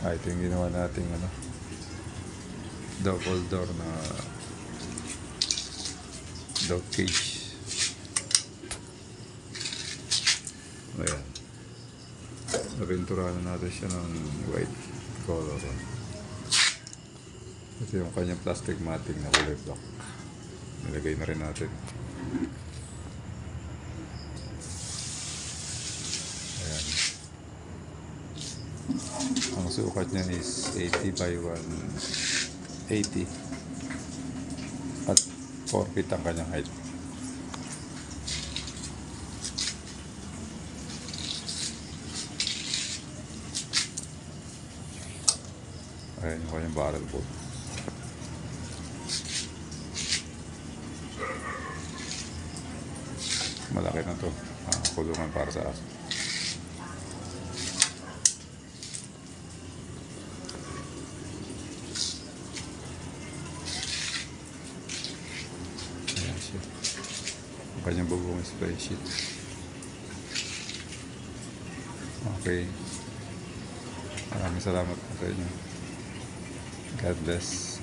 Ito yung ginawa nating double door na dog cage. Ayan. Napinturahan na natin siya ng white color. Ito yung kanyang plastic matting na kulay black. Nilagay na rin natin. Ayan. Ang sukat niya is 80 by 180 at 4 feet ang kanyang height. Ayan yung kanyang barrel board. Malaki na to, kulungan para sa aso. Ayan siya, ang kanyang bubong spray sheet. Okay, maraming salamat po sa inyo. God bless.